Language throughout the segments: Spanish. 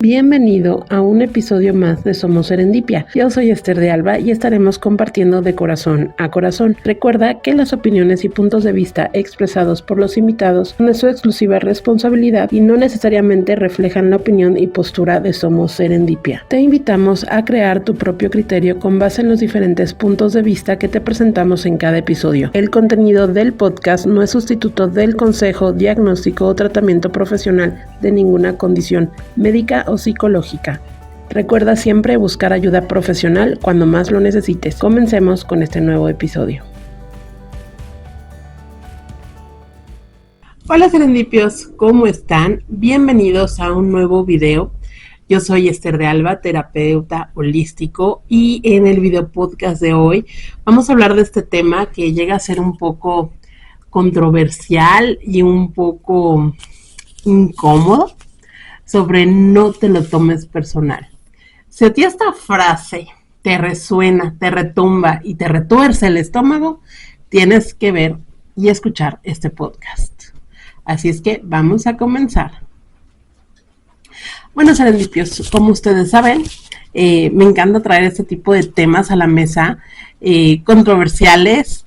Bienvenido a un episodio más de Somos Serendipia. Yo soy Esther de Alba y estaremos compartiendo de corazón a corazón. Recuerda que las opiniones y puntos de vista expresados por los invitados son de su exclusiva responsabilidad y no necesariamente reflejan la opinión y postura de Somos Serendipia. Te invitamos a crear tu propio criterio con base en los diferentes puntos de vista que te presentamos en cada episodio. El contenido del podcast no es sustituto del consejo, diagnóstico o tratamiento profesional de ninguna condición médica o psicológica. Recuerda siempre buscar ayuda profesional cuando más lo necesites. Comencemos con este nuevo episodio. Hola serendipios, ¿cómo están? Bienvenidos a un nuevo video. Yo soy Esther de Alba, terapeuta holístico, y en el video podcast de hoy vamos a hablar de este tema que llega a ser un poco controversial y un poco incómodo, sobre no te lo tomes personal. Si a ti esta frase te resuena, te retumba y te retuerce el estómago, tienes que ver y escuchar este podcast. Así es que vamos a comenzar. Bueno, serendipios, como ustedes saben, me encanta traer este tipo de temas a la mesa, controversiales,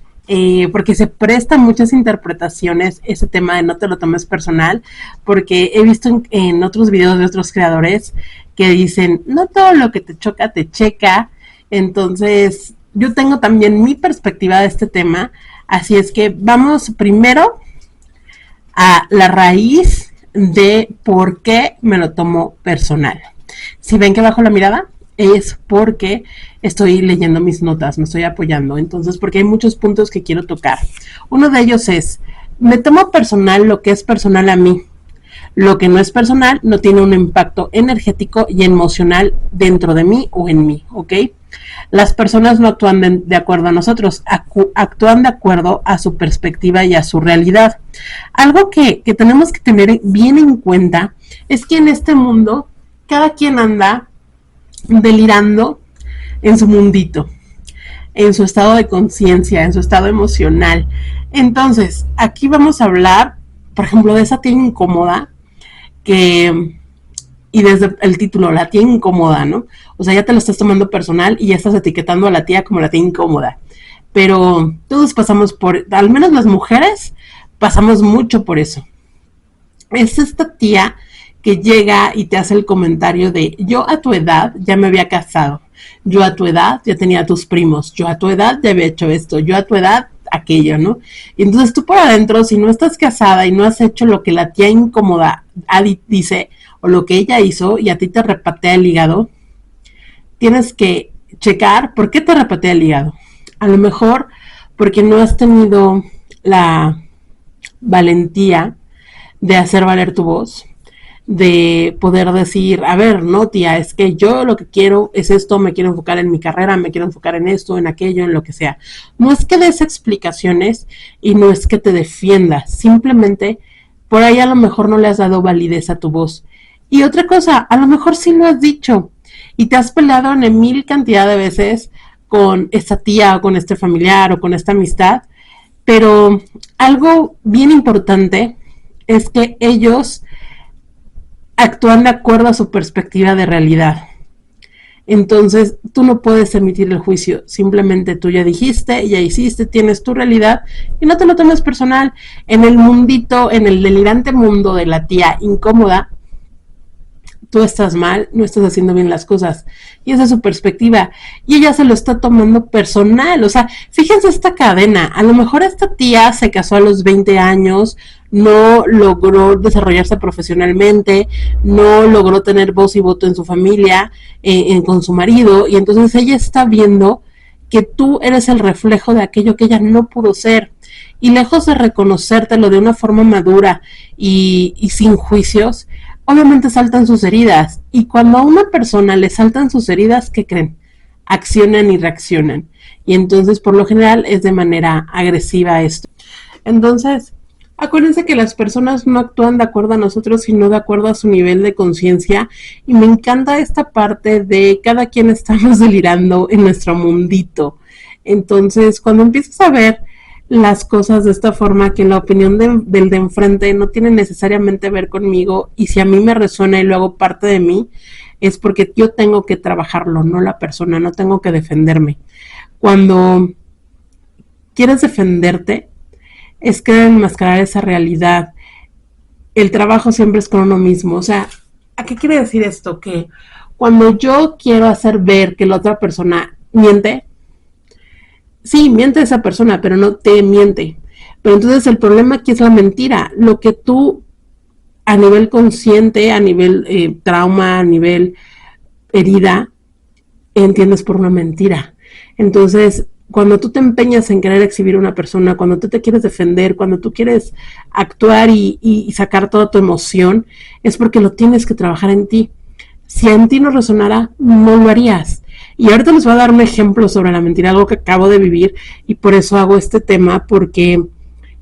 porque se prestan muchas interpretaciones ese tema de no te lo tomes personal, porque he visto en otros videos de otros creadores que dicen, no todo lo que te choca te checa. Entonces yo tengo también mi perspectiva de este tema, así es que vamos primero a la raíz de por qué me lo tomo personal. Si ven que bajo la mirada, es porque estoy leyendo mis notas, me estoy apoyando, entonces porque hay muchos puntos que quiero tocar. Uno de ellos es, me tomo personal lo que es personal a mí. Lo que no es personal no tiene un impacto energético y emocional dentro de mí o en mí, ¿ok? Las personas no actúan de acuerdo a nosotros, actúan de acuerdo a su perspectiva y a su realidad. Algo que tenemos que tener bien en cuenta es que en este mundo cada quien anda delirando en su mundito, en su estado de conciencia, en su estado emocional. Entonces, aquí vamos a hablar, por ejemplo, de esa tía incómoda y desde el título, la tía incómoda, ¿no? O sea, ya te lo estás tomando personal y ya estás etiquetando a la tía como la tía incómoda. Pero todos pasamos por, al menos las mujeres, pasamos mucho por eso. Es esta tía que llega y te hace el comentario de, yo a tu edad ya me había casado, yo a tu edad ya tenía a tus primos, yo a tu edad ya había hecho esto, yo a tu edad aquello, ¿no? Y entonces tú por adentro, si no estás casada y no has hecho lo que la tía incómoda dice, o lo que ella hizo, y a ti te repatea el hígado, tienes que checar por qué te repatea el hígado. A lo mejor porque no has tenido la valentía de hacer valer tu voz, de poder decir, a ver, no tía, es que yo lo que quiero es esto, me quiero enfocar en mi carrera, me quiero enfocar en esto, en aquello, en lo que sea. No es que des explicaciones y no es que te defiendas, simplemente por ahí a lo mejor no le has dado validez a tu voz. Y otra cosa, a lo mejor sí lo has dicho y te has peleado en mil cantidad de veces con esta tía o con este familiar o con esta amistad, pero algo bien importante es que ellos actúan de acuerdo a su perspectiva de realidad. Entonces, tú no puedes emitir el juicio, simplemente tú ya dijiste, ya hiciste, tienes tu realidad y no te lo tomes personal. En el mundito, en el delirante mundo de la tía incómoda, tú estás mal, no estás haciendo bien las cosas. Y esa es su perspectiva. Y ella se lo está tomando personal. O sea, fíjense esta cadena. A lo mejor esta tía se casó a los 20 años, no logró desarrollarse profesionalmente, no logró tener voz y voto en su familia, con su marido. Y entonces ella está viendo que tú eres el reflejo de aquello que ella no pudo ser. Y lejos de reconocértelo de una forma madura y sin juicios, obviamente saltan sus heridas, y cuando a una persona le saltan sus heridas, ¿qué creen? Accionan y reaccionan, y entonces por lo general es de manera agresiva esto. Entonces, acuérdense que las personas no actúan de acuerdo a nosotros, sino de acuerdo a su nivel de conciencia, y me encanta esta parte de cada quien estamos delirando en nuestro mundito. Entonces, cuando empiezas a ver las cosas de esta forma, que la opinión del de enfrente no tiene necesariamente que ver conmigo, y si a mí me resuena y lo hago parte de mí, es porque yo tengo que trabajarlo, no la persona, no tengo que defenderme. Cuando quieres defenderte, es querer enmascarar esa realidad. El trabajo siempre es con uno mismo. O sea, ¿a qué quiere decir esto? Que cuando yo quiero hacer ver que la otra persona miente, sí, miente esa persona, pero no te miente. Pero entonces el problema aquí es la mentira. Lo que tú a nivel consciente, a nivel trauma, a nivel herida, entiendes por una mentira. Entonces, cuando tú te empeñas en querer exhibir a una persona, cuando tú te quieres defender, cuando tú quieres actuar y sacar toda tu emoción, es porque lo tienes que trabajar en ti. Si en ti no resonara, no lo harías. Y ahorita les voy a dar un ejemplo sobre la mentira, algo que acabo de vivir, y por eso hago este tema, porque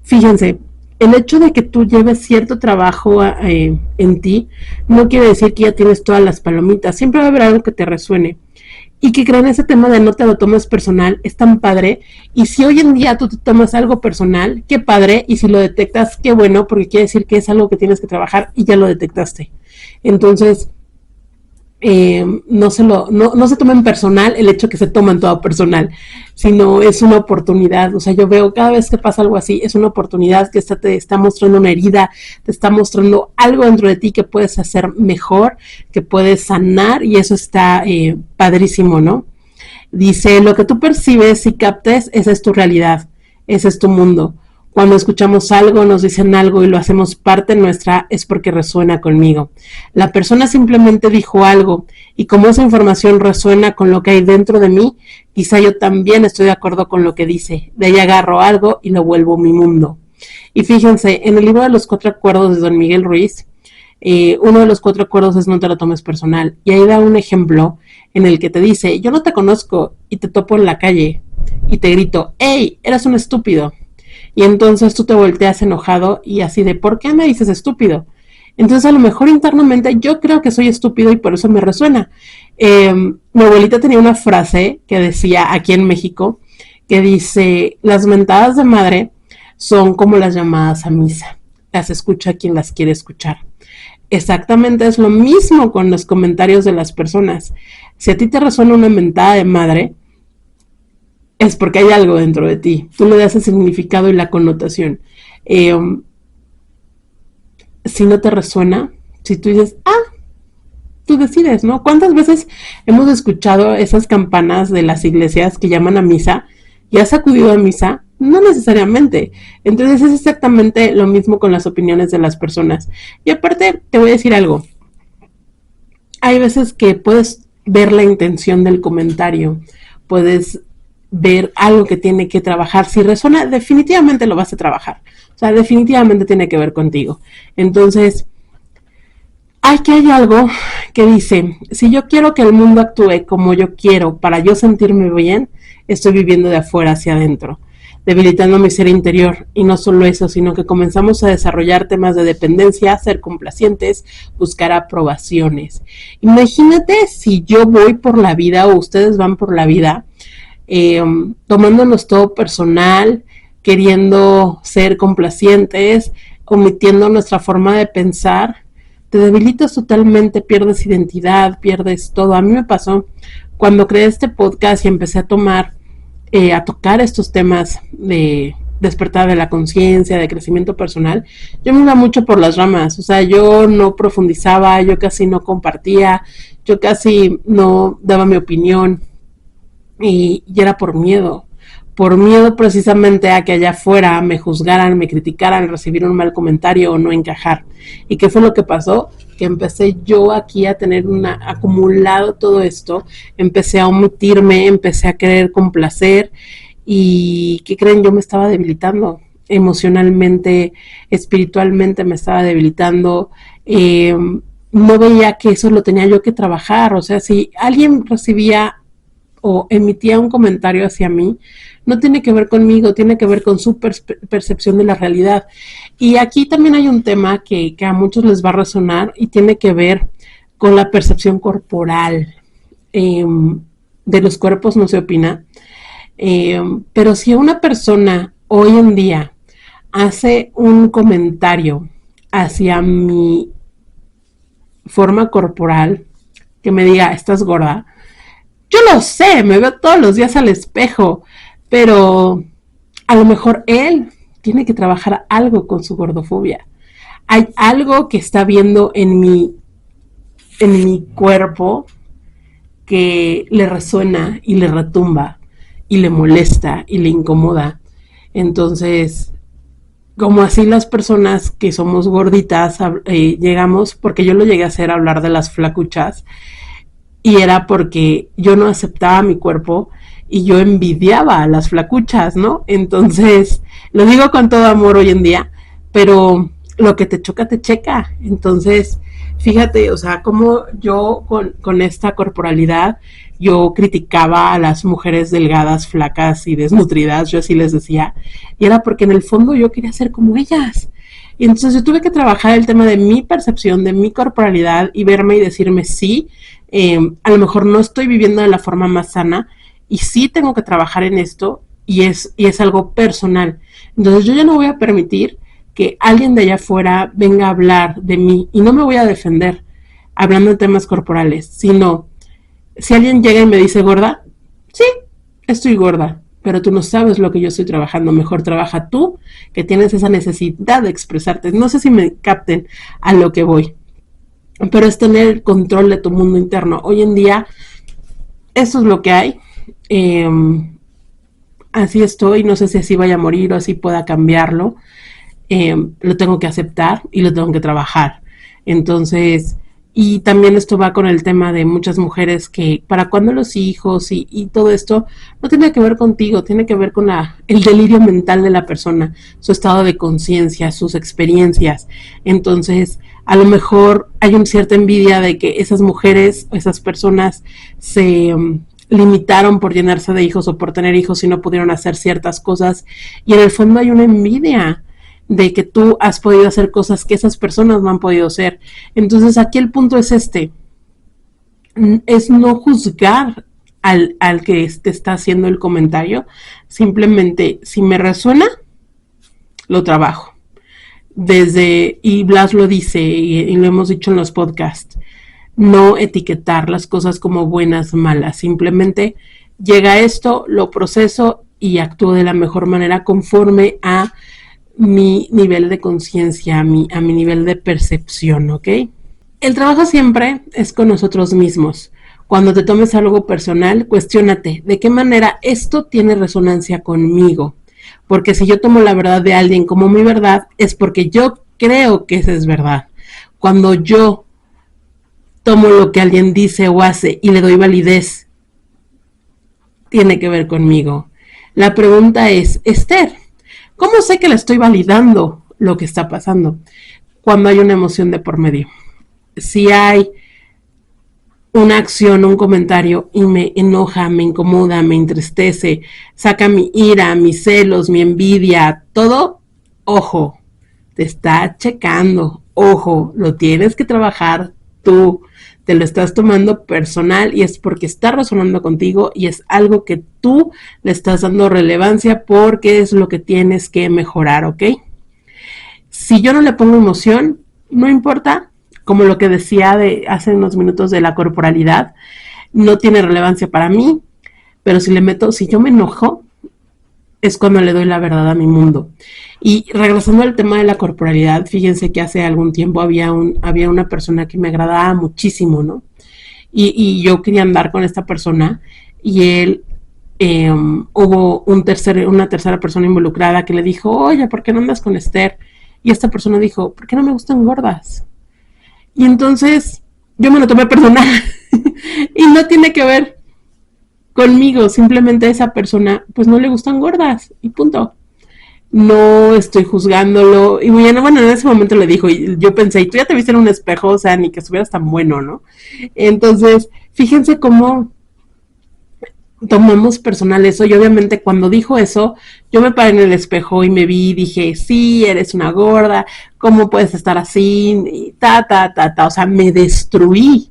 fíjense, el hecho de que tú lleves cierto trabajo en ti no quiere decir que ya tienes todas las palomitas. Siempre va a haber algo que te resuene. Y que creen ese tema de no te lo tomes personal, es tan padre. Y si hoy en día tú te tomas algo personal, qué padre. Y si lo detectas, qué bueno, porque quiere decir que es algo que tienes que trabajar y ya lo detectaste. Entonces, no se tomen personal el hecho que se toman todo personal, sino es una oportunidad. O sea, yo veo cada vez que pasa algo así, es una oportunidad que te está mostrando una herida, te está mostrando algo dentro de ti que puedes hacer mejor, que puedes sanar, y eso está padrísimo, ¿no? Dice, lo que tú percibes y captes, esa es tu realidad, ese es tu mundo. Cuando escuchamos algo, nos dicen algo y lo hacemos parte nuestra, es porque resuena conmigo. La persona simplemente dijo algo, y como esa información resuena con lo que hay dentro de mí, quizá yo también estoy de acuerdo con lo que dice. De ahí agarro algo y lo vuelvo mi mundo. Y fíjense, en el libro de los 4 acuerdos de Don Miguel Ruiz, uno de los 4 acuerdos es no te lo tomes personal. Y ahí da un ejemplo en el que te dice, yo no te conozco y te topo en la calle y te grito, ¡hey! Eres un estúpido. Y entonces tú te volteas enojado y así de, ¿por qué me dices estúpido? Entonces a lo mejor internamente yo creo que soy estúpido y por eso me resuena. Mi abuelita tenía una frase que decía aquí en México, que dice, las mentadas de madre son como las llamadas a misa. Las escucha quien las quiere escuchar. Exactamente es lo mismo con los comentarios de las personas. Si a ti te resuena una mentada de madre, es porque hay algo dentro de ti. Tú le das el significado y la connotación. Eh, si no te resuena, si tú dices, tú decides, ¿no? ¿Cuántas veces hemos escuchado esas campanas de las iglesias que llaman a misa y has acudido a misa? No necesariamente. Entonces es exactamente lo mismo con las opiniones de las personas. Y aparte, te voy a decir algo. Hay veces que puedes ver la intención del comentario, puedes ver algo que tiene que trabajar. Si resuena, definitivamente lo vas a trabajar. O sea, definitivamente tiene que ver contigo. Entonces, hay algo que dice, si yo quiero que el mundo actúe como yo quiero para yo sentirme bien, estoy viviendo de afuera hacia adentro, debilitando mi ser interior. Y no solo eso, sino que comenzamos a desarrollar temas de dependencia, ser complacientes, buscar aprobaciones. Imagínate si yo voy por la vida o ustedes van por la vida tomándonos todo personal, queriendo ser complacientes, omitiendo nuestra forma de pensar. Te debilitas totalmente, pierdes identidad, pierdes todo. A mí me pasó cuando creé este podcast y empecé a tocar estos temas de despertar de la conciencia, de crecimiento personal. Yo me iba mucho por las ramas, o sea, yo no profundizaba, yo casi no compartía, yo casi no daba mi opinión, y era por miedo precisamente a que allá afuera me juzgaran, me criticaran, recibir un mal comentario o no encajar. ¿Y qué fue lo que pasó? Que empecé yo aquí a tener acumulado todo esto, empecé a omitirme, empecé a querer complacer, y ¿qué creen? Yo me estaba debilitando emocionalmente, espiritualmente me estaba debilitando. No veía que eso lo tenía yo que trabajar. O sea, si alguien recibía o emitía un comentario hacia mí, no tiene que ver conmigo, tiene que ver con su percepción de la realidad. Y aquí también hay un tema que a muchos les va a resonar y tiene que ver con la percepción corporal. De los cuerpos no se opina, pero si a una persona hoy en día hace un comentario hacia mi forma corporal, que me diga, estás gorda, yo lo sé, me veo todos los días al espejo, pero a lo mejor él tiene que trabajar algo con su gordofobia. Hay algo que está viendo en mi cuerpo que le resuena y le retumba y le molesta y le incomoda. Entonces, como así las personas que somos gorditas llegamos, porque yo lo llegué a hacer hablar de las flacuchas, y era porque yo no aceptaba mi cuerpo y yo envidiaba a las flacuchas, ¿no? Entonces, lo digo con todo amor hoy en día, pero lo que te choca, te checa. Entonces, fíjate, o sea, como yo con esta corporalidad, yo criticaba a las mujeres delgadas, flacas y desnutridas, yo así les decía, y era porque en el fondo yo quería ser como ellas. Y entonces yo tuve que trabajar el tema de mi percepción, de mi corporalidad y verme y decirme sí, a lo mejor no estoy viviendo de la forma más sana y sí tengo que trabajar en esto y es algo personal. Entonces yo ya no voy a permitir que alguien de allá afuera venga a hablar de mí y no me voy a defender hablando de temas corporales, sino si alguien llega y me dice gorda, sí, estoy gorda, pero tú no sabes lo que yo estoy trabajando, mejor trabaja tú, que tienes esa necesidad de expresarte. No sé si me capten a lo que voy, pero es tener el control de tu mundo interno. Hoy en día, eso es lo que hay. Eh, Así estoy, no sé si así vaya a morir o así pueda cambiarlo. Lo tengo que aceptar y lo tengo que trabajar. Entonces, y también esto va con el tema de muchas mujeres que para cuando los hijos y todo esto no tiene que ver contigo, tiene que ver con el delirio mental de la persona, su estado de conciencia, sus experiencias. Entonces, a lo mejor hay una cierta envidia de que esas mujeres, esas personas se limitaron por llenarse de hijos o por tener hijos y no pudieron hacer ciertas cosas. Y en el fondo hay una envidia de que tú has podido hacer cosas que esas personas no han podido hacer. Entonces aquí el punto es es no juzgar al que te está haciendo el comentario, simplemente si me resuena, lo trabajo. Y Blas lo dice, y lo hemos dicho en los podcasts, no etiquetar las cosas como buenas, malas, simplemente llega esto, lo proceso y actúo de la mejor manera conforme a mi nivel de conciencia, a mi nivel de percepción, ¿ok? El trabajo siempre es con nosotros mismos. Cuando te tomes algo personal, cuestiónate de qué manera esto tiene resonancia conmigo. Porque si yo tomo la verdad de alguien como mi verdad, es porque yo creo que esa es verdad. Cuando yo tomo lo que alguien dice o hace y le doy validez, tiene que ver conmigo. La pregunta es, Esther, ¿cómo sé que le estoy validando lo que está pasando? Cuando hay una emoción de por medio. Si hay una acción, un comentario y me enoja, me incomoda, me entristece, saca mi ira, mis celos, mi envidia, todo, ojo, te está checando, ojo, lo tienes que trabajar tú, te lo estás tomando personal y es porque está resonando contigo y es algo que tú le estás dando relevancia porque es lo que tienes que mejorar, ¿ok? Si yo no le pongo emoción, no importa, como lo que decía de hace unos minutos de la corporalidad, no tiene relevancia para mí, pero si yo me enojo, es cuando le doy la verdad a mi mundo. Y regresando al tema de la corporalidad, fíjense que hace algún tiempo había una persona que me agradaba muchísimo, ¿no? Y yo quería andar con esta persona y él hubo una tercera persona involucrada que le dijo, oye, ¿por qué no andas con Esther? Y esta persona dijo, ¿por qué no me gustan gordas? Y entonces yo me lo tomé personal y no tiene que ver conmigo, simplemente a esa persona pues no le gustan gordas y punto. No estoy juzgándolo. Y bueno, en ese momento le dijo, y yo pensé, y tú ya te viste en un espejo, o sea, ni que estuvieras tan bueno, ¿no? Entonces, fíjense cómo tomamos personal eso, y obviamente cuando dijo eso, yo me paré en el espejo y me vi y dije, sí, eres una gorda, ¿cómo puedes estar así? Y o sea, me destruí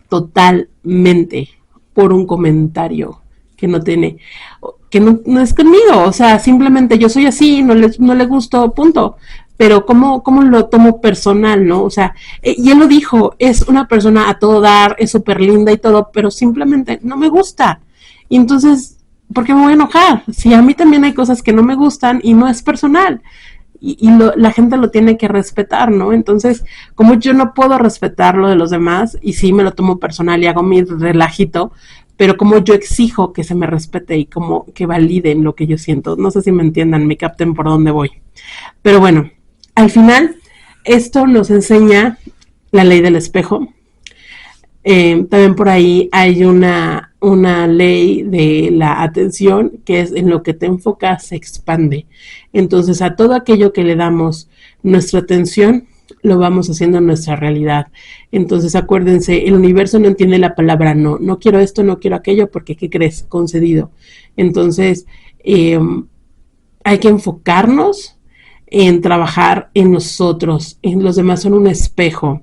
totalmente por un comentario que no tiene, que no es conmigo, o sea, simplemente yo soy así, no le gusto, punto. Pero ¿cómo lo tomo personal, no? O sea, y él lo dijo, es una persona a todo dar, es súper linda y todo, pero simplemente no me gusta. Y entonces, ¿por qué me voy a enojar? Si a mí también hay cosas que no me gustan y no es personal. La gente lo tiene que respetar, ¿no? Entonces, como yo no puedo respetar lo de los demás, y sí me lo tomo personal y hago mi relajito, pero como yo exijo que se me respete y como que validen lo que yo siento. No sé si me entiendan, me capten por dónde voy. Pero bueno, al final, esto nos enseña la ley del espejo. También por ahí hay una ley de la atención, que es en lo que te enfocas se expande. Entonces, a todo aquello que le damos nuestra atención, lo vamos haciendo en nuestra realidad. Entonces, acuérdense, el universo no entiende la palabra no. No quiero esto, no quiero aquello, porque ¿qué crees? Concedido. Entonces, hay que enfocarnos en trabajar en nosotros. En los demás son un espejo.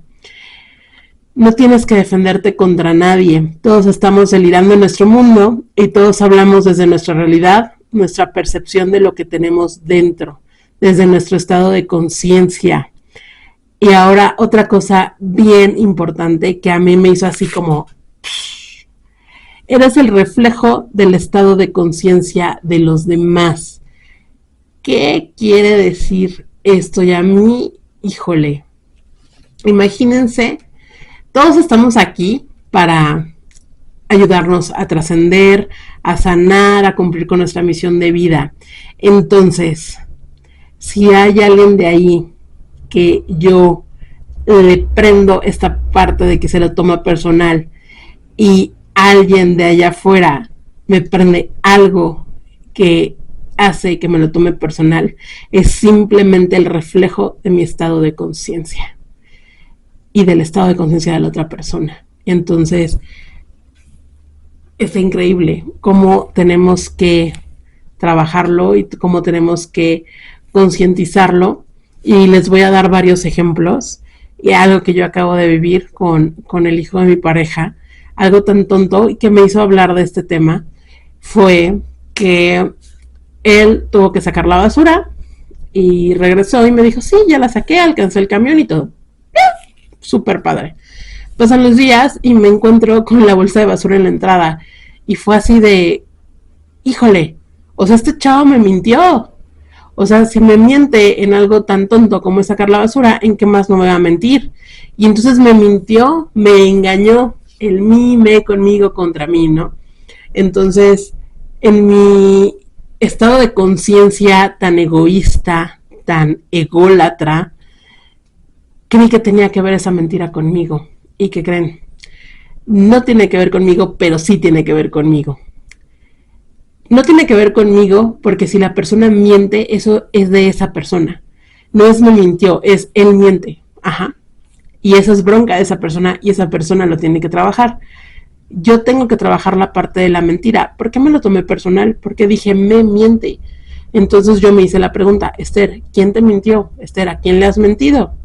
No tienes que defenderte contra nadie. Todos estamos delirando en nuestro mundo y todos hablamos desde nuestra realidad, nuestra percepción de lo que tenemos dentro, desde nuestro estado de conciencia. Y ahora otra cosa bien importante que a mí me hizo así como... Eres el reflejo del estado de conciencia de los demás. ¿Qué quiere decir esto? Y a mí, híjole, imagínense, todos estamos aquí para ayudarnos a trascender, a sanar, a cumplir con nuestra misión de vida. Entonces, si hay alguien de ahí que yo le prendo esta parte de que se lo toma personal y alguien de allá afuera me prende algo que hace que me lo tome personal, es simplemente el reflejo de mi estado de conciencia y del estado de conciencia de la otra persona. Entonces, es increíble cómo tenemos que trabajarlo y cómo tenemos que concientizarlo. Y les voy a dar varios ejemplos y algo que yo acabo de vivir con el hijo de mi pareja. Algo tan tonto y que me hizo hablar de este tema fue que él tuvo que sacar la basura y regresó y me dijo, sí, ya la saqué, alcancé el camión y todo. Súper padre. Pasan los días y me encuentro con la bolsa de basura en la entrada y fue así de, híjole, o sea, este chavo me mintió. O sea, si me miente en algo tan tonto como es sacar la basura, ¿en qué más no me va a mentir? Y entonces me mintió, me engañó, el mí, me, conmigo, contra mí, ¿no? Entonces, en mi estado de conciencia tan egoísta, tan ególatra, creí que tenía que ver esa mentira conmigo. ¿Y qué creen? No tiene que ver conmigo, pero sí tiene que ver conmigo. No tiene que ver conmigo porque si la persona miente, eso es de esa persona. No es me mintió, es él miente. Ajá. Y eso es bronca de esa persona y esa persona lo tiene que trabajar. Yo tengo que trabajar la parte de la mentira. ¿Por qué me lo tomé personal? Porque dije, me miente. Entonces yo me hice la pregunta, Esther, ¿quién te mintió? Esther, ¿a quién le has mentido?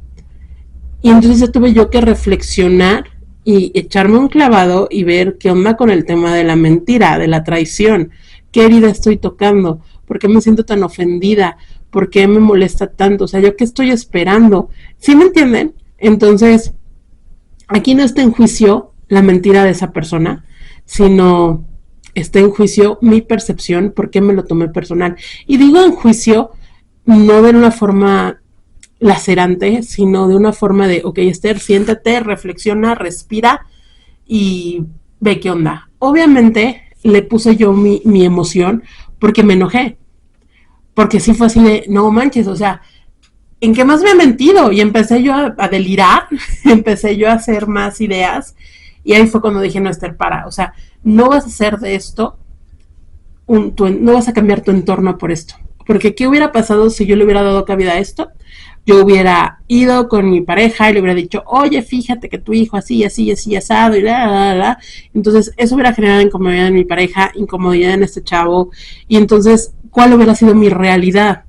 Y entonces ya tuve yo que reflexionar y echarme un clavado y ver qué onda con el tema de la mentira, de la traición. ¿Qué herida estoy tocando? ¿Por qué me siento tan ofendida? ¿Por qué me molesta tanto? O sea, ¿yo qué estoy esperando? ¿Sí me entienden? Entonces, aquí no está en juicio la mentira de esa persona, sino está en juicio mi percepción, por qué me lo tomé personal. Y digo en juicio, no de una forma lacerante, sino de una forma de, ok, Esther, siéntate, reflexiona, respira y ve qué onda. Obviamente le puse yo mi emoción porque me enojé, porque sí fue así de, no manches, o sea, ¿en qué más me he mentido? Y empecé yo a delirar, empecé yo a hacer más ideas y ahí fue cuando dije, no, Esther, para, o sea, no vas a hacer de esto, no vas a cambiar tu entorno por esto. Porque ¿qué hubiera pasado si yo le hubiera dado cabida a esto? Yo hubiera ido con mi pareja y le hubiera dicho, oye, fíjate que tu hijo así, así, así, asado, y la. Entonces, eso hubiera generado incomodidad en mi pareja, incomodidad en este chavo. Y entonces, ¿cuál hubiera sido mi realidad?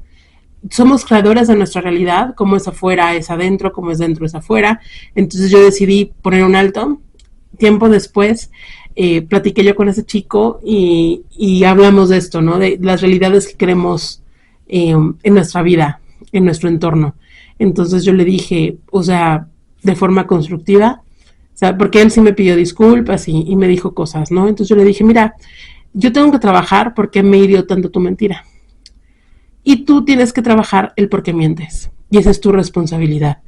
Somos creadores de nuestra realidad, como es afuera es adentro, como es dentro es afuera. Entonces yo decidí poner un alto tiempo después platiqué yo con ese chico y hablamos de esto, ¿no? De las realidades que queremos en nuestra vida, en nuestro entorno. Entonces yo le dije, o sea, de forma constructiva, o sea, porque él sí me pidió disculpas y me dijo cosas, ¿no? Entonces yo le dije, mira, yo tengo que trabajar porque me hirió tanto tu mentira. Y tú tienes que trabajar el por qué mientes. Y esa es tu responsabilidad.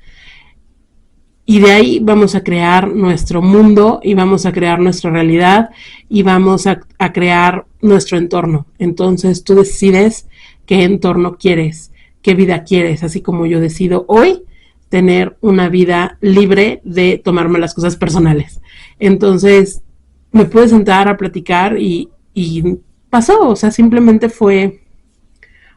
Y de ahí vamos a crear nuestro mundo y vamos a crear nuestra realidad y vamos a crear nuestro entorno. Entonces tú decides qué entorno quieres, qué vida quieres, así como yo decido hoy tener una vida libre de tomarme las cosas personales. Entonces me pude sentar a platicar y pasó, o sea, simplemente fue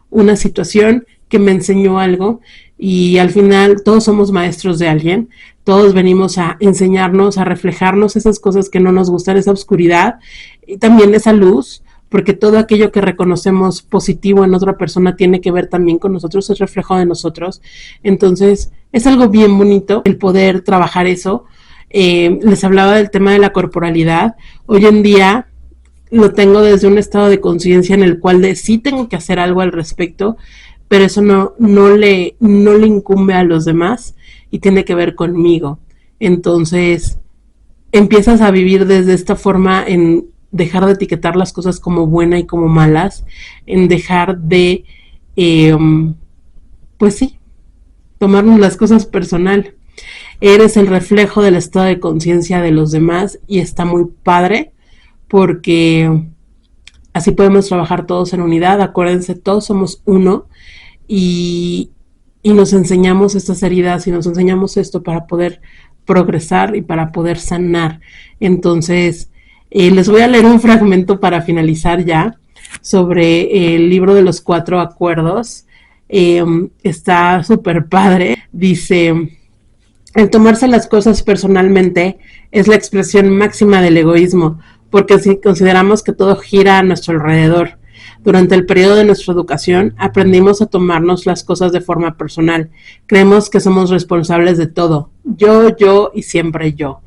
una situación que me enseñó algo y al final todos somos maestros de alguien, todos venimos a enseñarnos, a reflejarnos esas cosas que no nos gustan, esa oscuridad y también esa luz, porque todo aquello que reconocemos positivo en otra persona tiene que ver también con nosotros, es reflejo de nosotros. Entonces es algo bien bonito el poder trabajar eso. Les hablaba del tema de la corporalidad. Hoy en día lo tengo desde un estado de conciencia en el cual de sí tengo que hacer algo al respecto, pero eso no le incumbe a los demás y tiene que ver conmigo. Entonces, empiezas a vivir desde esta forma en dejar de etiquetar las cosas como buenas y como malas, en dejar de, eh, pues sí, tomarnos las cosas personal. Eres el reflejo del estado de conciencia de los demás y está muy padre porque así podemos trabajar todos en unidad. Acuérdense, todos somos uno y nos enseñamos estas heridas y nos enseñamos esto para poder progresar y para poder sanar. Entonces, les voy a leer un fragmento para finalizar ya sobre el libro de los 4 acuerdos. Está súper padre. Dice, el tomarse las cosas personalmente es la expresión máxima del egoísmo, porque si consideramos que todo gira a nuestro alrededor. Durante el periodo de nuestra educación aprendimos a tomarnos las cosas de forma personal. Creemos que somos responsables de todo. Yo y siempre yo.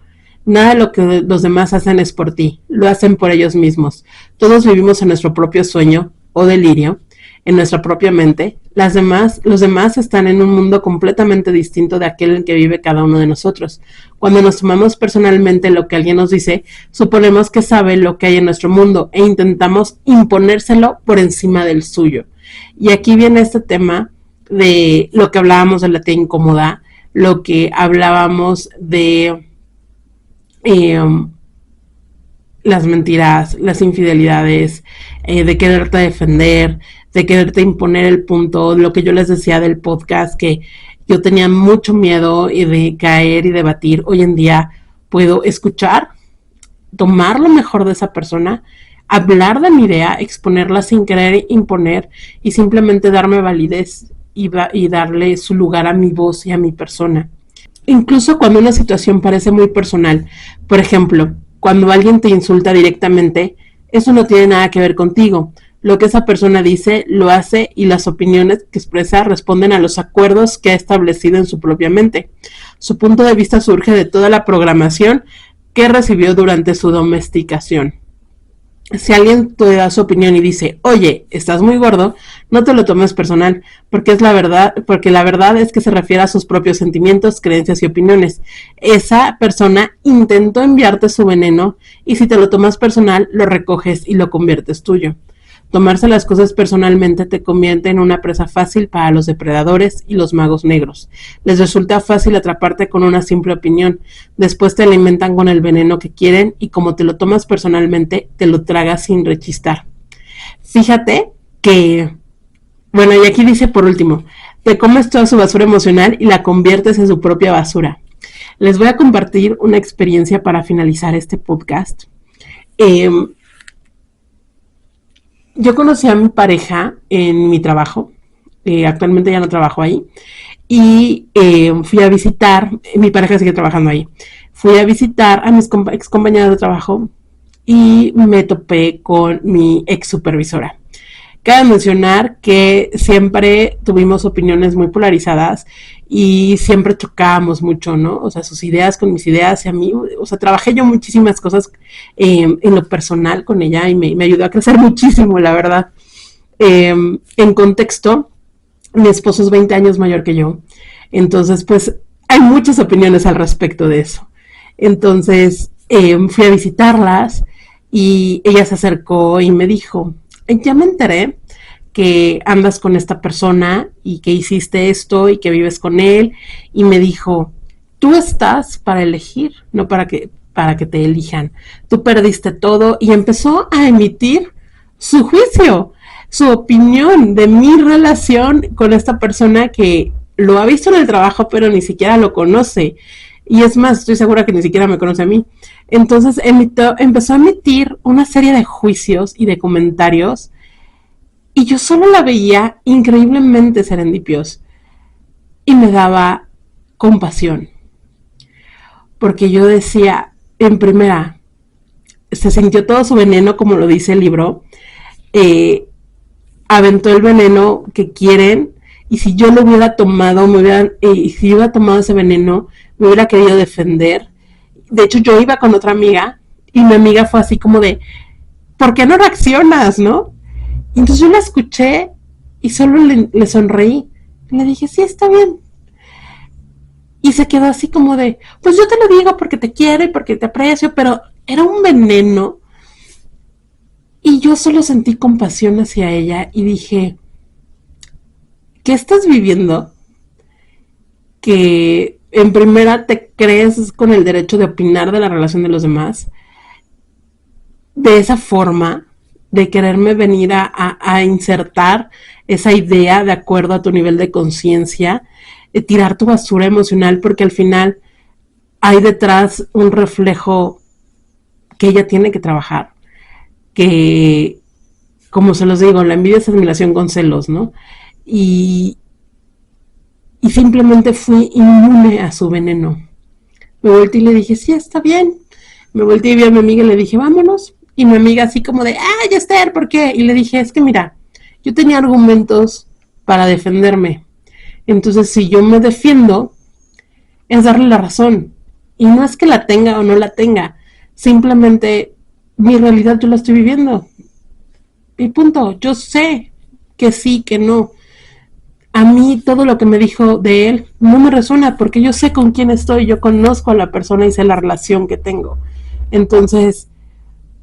Nada de lo que los demás hacen es por ti, lo hacen por ellos mismos. Todos vivimos en nuestro propio sueño o delirio, en nuestra propia mente. Los demás están en un mundo completamente distinto de aquel en que vive cada uno de nosotros. Cuando nos tomamos personalmente lo que alguien nos dice, suponemos que sabe lo que hay en nuestro mundo e intentamos imponérselo por encima del suyo. Y aquí viene este tema de lo que hablábamos de la tía incómoda, lo que hablábamos de las mentiras, las infidelidades, de quererte defender, de quererte imponer el punto, lo que yo les decía del podcast, que yo tenía mucho miedo de caer y debatir. Hoy en día puedo escuchar, tomar lo mejor de esa persona, hablar de mi idea, exponerla sin querer imponer y simplemente darme validez y darle su lugar a mi voz y a mi persona. Incluso cuando una situación parece muy personal, por ejemplo, cuando alguien te insulta directamente, eso no tiene nada que ver contigo. Lo que esa persona dice, lo hace y las opiniones que expresa responden a los acuerdos que ha establecido en su propia mente. Su punto de vista surge de toda la programación que recibió durante su domesticación. Si alguien te da su opinión y dice, oye, estás muy gordo, no te lo tomes personal, porque es la verdad, porque la verdad es que se refiere a sus propios sentimientos, creencias y opiniones. Esa persona intentó enviarte su veneno y si te lo tomas personal, lo recoges y lo conviertes tuyo. Tomarse las cosas personalmente te convierte en una presa fácil para los depredadores y los magos negros. Les resulta fácil atraparte con una simple opinión. Después te alimentan con el veneno que quieren y como te lo tomas personalmente, te lo tragas sin rechistar. Fíjate que, bueno, y aquí dice por último, te comes toda su basura emocional y la conviertes en su propia basura. Les voy a compartir una experiencia para finalizar este podcast. Yo conocí a mi pareja en mi trabajo, actualmente ya no trabajo ahí, y fui a visitar, mi pareja sigue trabajando ahí, fui a visitar a mis ex compañeras de trabajo y me topé con mi ex supervisora, Cabe mencionar que siempre tuvimos opiniones muy polarizadas y siempre chocábamos mucho, ¿no? O sea, sus ideas con mis ideas y a mí, o sea, trabajé yo muchísimas cosas en lo personal con ella y me ayudó a crecer muchísimo, la verdad. En contexto, mi esposo es 20 años mayor que yo, entonces pues hay muchas opiniones al respecto de eso. Entonces fui a visitarlas y ella se acercó y me dijo, ya me enteré que andas con esta persona y que hiciste esto y que vives con él, y me dijo, tú estás para elegir, no para que te elijan. Tú perdiste todo, y empezó a emitir su juicio, su opinión de mi relación con esta persona que lo ha visto en el trabajo, pero ni siquiera lo conoce. Y es más, estoy segura que ni siquiera me conoce a mí. Entonces empezó a emitir una serie de juicios y de comentarios, y yo solo la veía increíblemente serendipios y me daba compasión, porque yo decía, en primera, se sintió todo su veneno, como lo dice el libro, aventó el veneno que quieren, y si yo lo hubiera tomado, si yo hubiera tomado ese veneno, me hubiera querido defender. De hecho, yo iba con otra amiga y mi amiga fue así como de, ¿por qué no reaccionas, no? Y entonces yo la escuché y solo le sonreí. Le dije, sí, está bien. Y se quedó así como de, pues yo te lo digo porque te quiero y porque te aprecio, pero era un veneno. Y yo solo sentí compasión hacia ella y dije, ¿qué estás viviendo? Que en primera te crees con el derecho de opinar de la relación de los demás de esa forma, de quererme venir a insertar esa idea de acuerdo a tu nivel de conciencia, tirar tu basura emocional, porque al final hay detrás un reflejo que ella tiene que trabajar, que, como se los digo, la envidia es admiración con celos, ¿no? Y, y simplemente fui inmune a su veneno. Me volteé y le dije, sí, está bien. Me volteé y vi a mi amiga y le dije, vámonos. Y mi amiga así como de, Esther, ¿por qué? Y le dije, es que mira, yo tenía argumentos para defenderme. Entonces, si yo me defiendo, es darle la razón. Y no es que la tenga o no la tenga. Simplemente, mi realidad yo la estoy viviendo. Y punto. Yo sé que sí, que no. A mí todo lo que me dijo de él no me resuena porque yo sé con quién estoy, yo conozco a la persona y sé la relación que tengo. Entonces,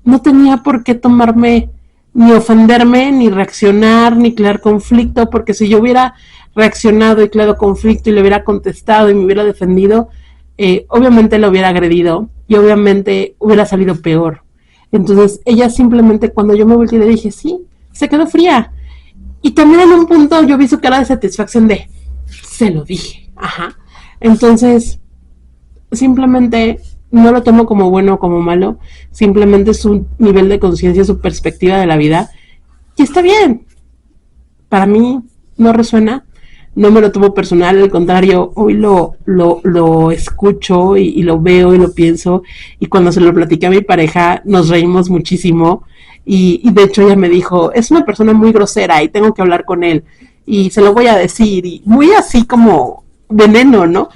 no tenía por qué tomarme, ni ofenderme, ni reaccionar, ni crear conflicto, porque si yo hubiera reaccionado y creado conflicto y le hubiera contestado y me hubiera defendido, obviamente lo hubiera agredido y obviamente hubiera salido peor. Entonces, ella simplemente, cuando yo me volteé y le dije, sí, se quedó fría. Y también en un punto yo vi su cara de satisfacción de, se lo dije, ajá. Entonces, simplemente no lo tomo como bueno o como malo, simplemente su nivel de conciencia, su perspectiva de la vida, y está bien. Para mí no resuena, no me lo tomo personal, al contrario, hoy lo escucho y lo veo y lo pienso, y cuando se lo platiqué a mi pareja nos reímos muchísimo, y de hecho ella me dijo, es una persona muy grosera y tengo que hablar con él, y se lo voy a decir, y muy así como veneno, ¿no?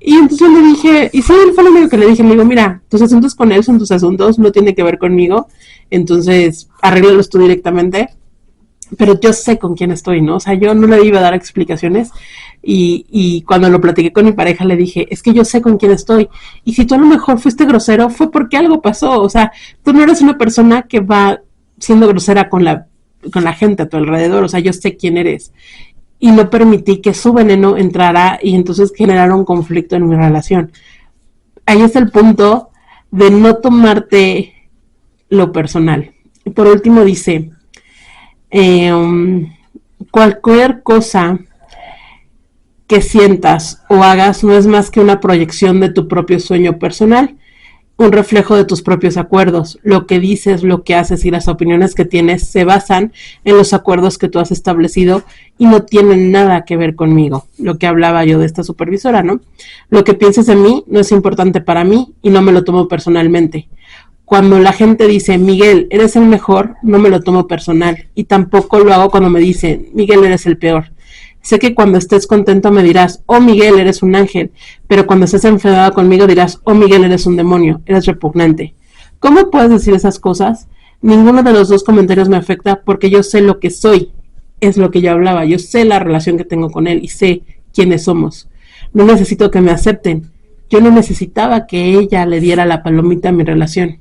Y entonces yo le dije, y sí, él fue lo único que le dije, le digo, mira, tus asuntos con él son tus asuntos, no tiene que ver conmigo, entonces arréglalos tú directamente, pero yo sé con quién estoy, ¿no? O sea, yo no le iba a dar explicaciones, y cuando lo platiqué con mi pareja le dije, es que yo sé con quién estoy, y si tú a lo mejor fuiste grosero fue porque algo pasó, o sea, tú no eres una persona que va siendo grosera con la gente a tu alrededor, o sea, yo sé quién eres, y no permití que su veneno entrara y entonces generara un conflicto en mi relación. Ahí es el punto de no tomarte lo personal. Y por último dice, cualquier cosa que sientas o hagas no es más que una proyección de tu propio sueño personal, un reflejo de tus propios acuerdos. Lo que dices, lo que haces y las opiniones que tienes se basan en los acuerdos que tú has establecido y no tienen nada que ver conmigo. Lo que hablaba yo de esta supervisora, ¿no? Lo que pienses de mí no es importante para mí y no me lo tomo personalmente. cuando la gente dice, Miguel, eres el mejor, no me lo tomo personal. Y tampoco lo hago cuando me dicen, Miguel, eres el peor. Sé que cuando estés contento me dirás, oh Miguel, eres un ángel. Pero cuando estés enfadado conmigo dirás, oh Miguel, eres un demonio, eres repugnante. ¿Cómo puedes decir esas cosas? Ninguno de los dos comentarios me afecta porque yo sé lo que soy. Es lo que yo hablaba. Yo sé la relación que tengo con él y sé quiénes somos. No necesito que me acepten. Yo no necesitaba que ella le diera la palomita a mi relación.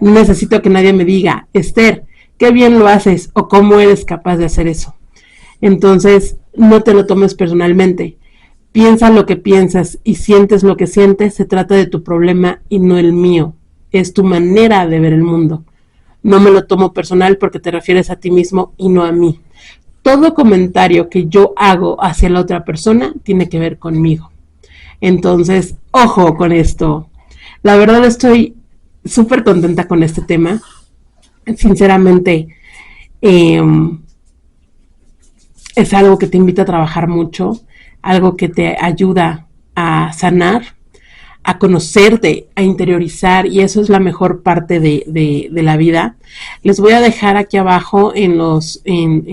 No necesito que nadie me diga, Esther, qué bien lo haces o cómo eres capaz de hacer eso. Entonces, no te lo tomes personalmente. Piensa lo que piensas y sientes lo que sientes. Se trata de tu problema y no el mío. Es tu manera de ver el mundo. No me lo tomo personal porque te refieres a ti mismo y no a mí. Todo comentario que yo hago hacia la otra persona tiene que ver conmigo. Entonces, ojo con esto. La verdad estoy súper contenta con este tema. Sinceramente, eh, es algo que te invita a trabajar mucho, algo que te ayuda a sanar, a conocerte, a interiorizar, y eso es la mejor parte de la vida. Les voy a dejar aquí abajo en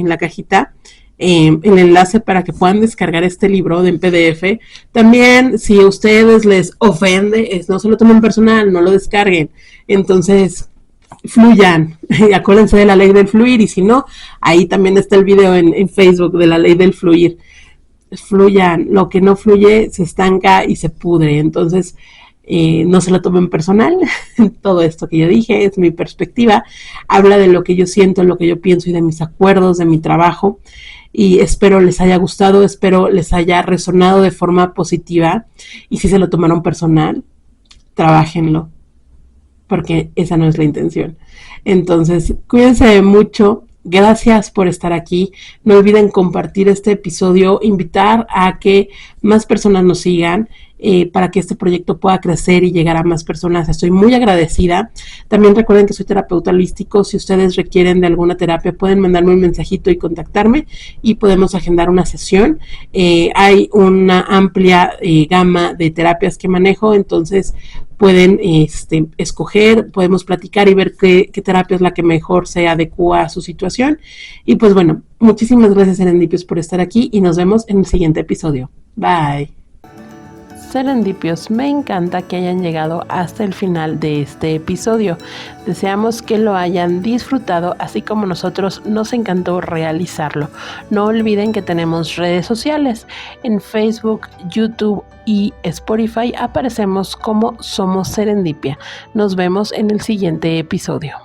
la cajita el enlace para que puedan descargar este libro en PDF. También, si a ustedes les ofende, no se lo tomen personal, no lo descarguen. Entonces, fluyan, y acuérdense de la ley del fluir, y si no, ahí también está el video en Facebook de la ley del fluir. Fluyan, lo que no fluye se estanca y se pudre. Entonces, no se lo tomen personal. Todo esto que yo dije es mi perspectiva, habla de lo que yo siento, lo que yo pienso y de mis acuerdos, de mi trabajo, y espero les haya gustado, espero les haya resonado de forma positiva, y si se lo tomaron personal, trabájenlo, porque esa no es la intención. Entonces, cuídense mucho. Gracias por estar aquí. No olviden compartir este episodio, invitar a que más personas nos sigan para que este proyecto pueda crecer y llegar a más personas. Estoy muy agradecida. También recuerden que soy terapeuta holístico. Si ustedes requieren de alguna terapia, pueden mandarme un mensajito y contactarme y podemos agendar una sesión. Hay una amplia gama de terapias que manejo, entonces pueden escoger, podemos platicar y ver qué terapia es la que mejor se adecua a su situación. Y pues bueno, muchísimas gracias Serendipios por estar aquí y nos vemos en el siguiente episodio. Bye. Serendipios, me encanta que hayan llegado hasta el final de este episodio. Deseamos que lo hayan disfrutado, así como nosotros nos encantó realizarlo. No olviden que tenemos redes sociales. En Facebook, YouTube y Spotify aparecemos como Somos Serendipia. Nos vemos en el siguiente episodio.